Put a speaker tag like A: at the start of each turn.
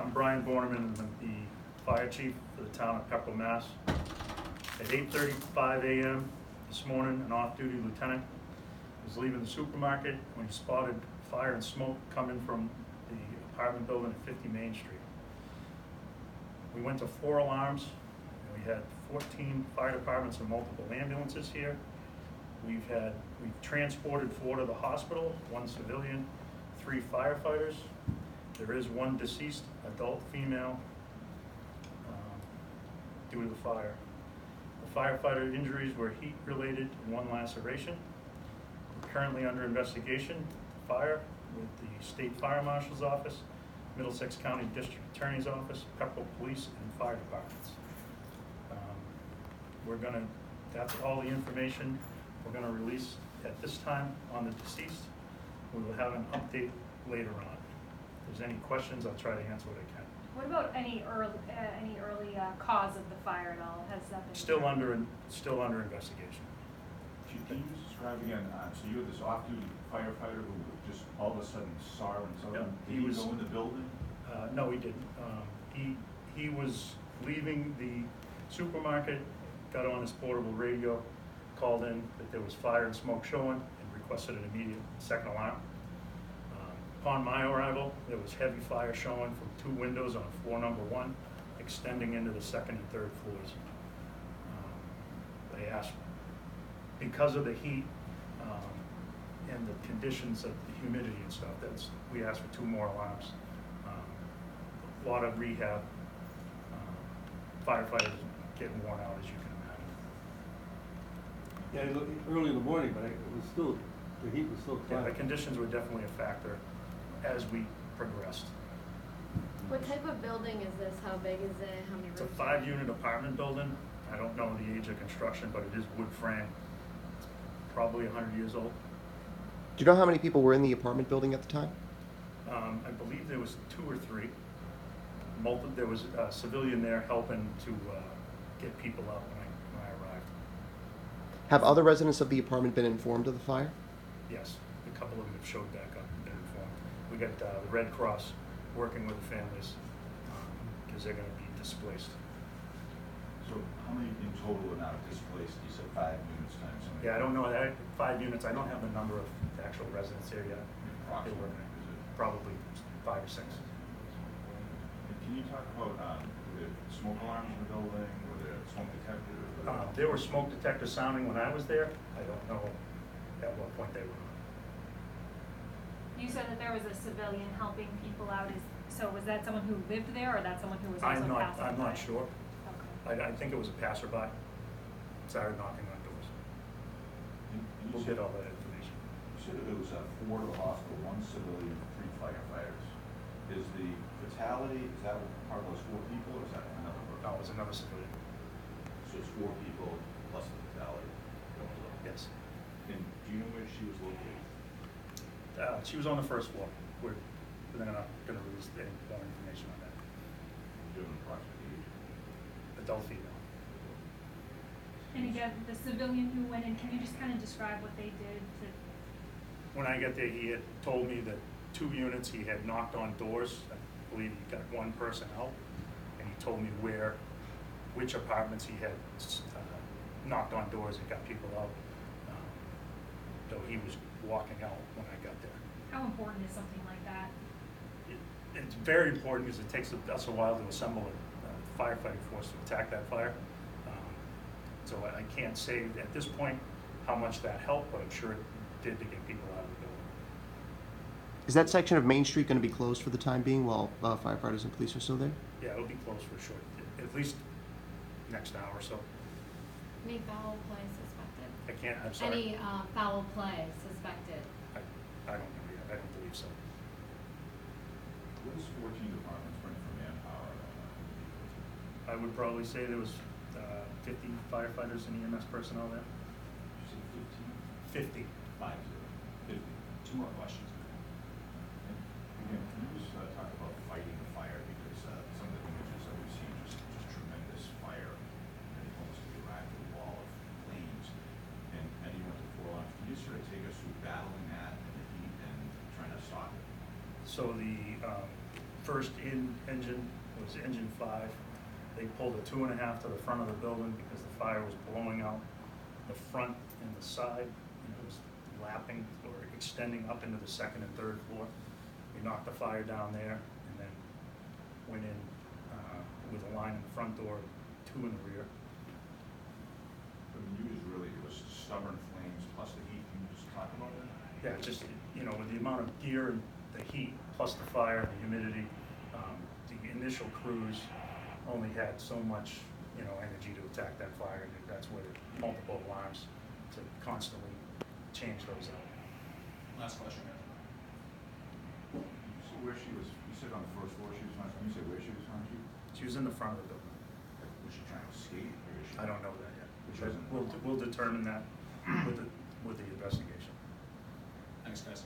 A: I'm Brian Borneman, I'm the fire chief for the town of Pepperell, Mass. At 8:35 a.m. this morning, an off-duty lieutenant was leaving the supermarket when he spotted fire and smoke coming from the apartment building at 50 Main Street. We went to 4 alarms. We had 14 fire departments and multiple ambulances here. We've transported 4 to the hospital, 1 civilian, 3 firefighters. There is 1 deceased adult female due to the fire. The firefighter injuries were heat related and 1 laceration. We're currently under investigation, fire with the State Fire Marshal's Office, Middlesex County District Attorney's Office, Pepperell Police, and fire departments. That's all the information we're gonna release at this time on the deceased. We will have an update later on. If there's any questions, I'll try to answer what I can.
B: What about any early cause of the fire at all? Has that been
A: Still under investigation.
C: Can you just describe again, so you were this off-duty firefighter who just all of a sudden saw and saw
A: Yep,
C: him?
A: he
C: Did
A: was-
C: he go in the building?
A: No, he didn't. He was leaving the supermarket, got on his portable radio, called in that there was fire and smoke showing, and requested an immediate second alarm. Upon my arrival, there was heavy fire showing from 2 windows on floor number 1, extending into the 2nd and 3rd floors. They asked, because of the heat and the conditions of the humidity and stuff, we asked for 2 more alarms. A lot of rehab, firefighters getting worn out, as you can imagine.
D: Yeah, it looked early in the morning, but it was still, the heat was still
A: Yeah, the
D: cloudy.
A: conditions were definitely a factor as we progressed.
E: What type of building is this? How big is it? How many rooms?
A: It's a 5-unit apartment building. I don't know the age of construction, but it is wood frame. It's probably 100 years old.
F: Do you know how many people were in the apartment building at the time?
A: I believe there was 2 or 3. There was a civilian there helping to get people out when I arrived.
F: Have other residents of the apartment been informed of the fire?
A: Yes, a couple of them have showed back up and been informed. We got the Red Cross working with the families because they're going to be displaced.
C: So how many in total are now displaced? You said 5 units times how many?
A: Yeah, I don't know, 5 units, I don't have the number of actual residents here yet. They're
C: Approximately,
A: working,
C: is it?
A: probably 5 or 6.
C: And can you talk about, were there smoke alarms in the building? Were there smoke detectors?
A: There were smoke detectors sounding when I was there. I don't know at what point they were on.
B: You said that there was a civilian helping people out. So was that someone who lived there, or that someone who was also passing
A: I'm not
B: by?
A: sure.
B: Okay.
A: I think it was a passerby. Started knocking on doors.
C: And you
A: We'll
C: said-
A: get all that information.
C: You said that there was 4 to the hospital, 1 civilian, 3 firefighters. Is the fatality, is that part of those 4 people, or is that another group?
A: No, it was another civilian.
C: So it's 4 people plus the fatality.
A: Yes.
C: And do you know where she was located?
A: She was on the 1st floor. We're not going to release any more information on that.
C: Do you have an approximate age?
A: Adult female.
B: And again, the civilian who went in, can you just kind of describe what they did to?
A: When I got there, he had told me that 2 units, he had knocked on doors. I believe he got 1 person out, and he told me which apartments he had knocked on doors and got people out. Though he was walking out when I got there.
B: How important is something like that?
A: It's very important because it takes us a while to assemble a firefighting force to attack that fire. So I can't say at this point how much that helped, but I'm sure it did to get people out of the building.
F: Is that section of Main Street going to be closed for the time being while firefighters and police are still there?
A: Yeah, it'll be closed for sure, at least next hour or so.
E: Any foul play suspected?
A: I'm sorry.
E: Any foul play suspected?
A: I don't know yet. I don't believe so.
C: What does 14 departments bring for manpower?
A: I would probably say there was 50 firefighters and EMS personnel there.
C: You said
A: 50.
C: 15? 50.
G: 2 more questions.
C: And again, can you just talk about fighting the fire? Because some of the images that we've seen, just tremendous fire, and almost a lateral wall of flames. And you went to 4 alarms. Can you sort of take us through battling that and the heat and trying to stop it?
A: So the first engine was engine 5. They pulled a 2.5 to the front of the building because the fire was blowing out the front and the side, and it was lapping or extending up into the second and third floor. We knocked the fire down there and then went in with a line in the front door, 2 in the rear.
C: The news really was stubborn flames plus the heat. Can you just talk about that?
A: Yeah, just, you know, with the amount of gear and the heat, plus the fire, the humidity, the initial crews only had so much, you know, energy to attack that fire, and that's where the multiple alarms to constantly change those out.
G: Last question, guys.
C: You said where she was, you said on the first floor she was on, can you say where she was on, Chief?
A: She was in the front of the building.
C: Was she trying to escape or is she?
A: I don't know that yet.
C: Which wasn't-
A: We'll determine that with the investigation.
G: Thanks, guys.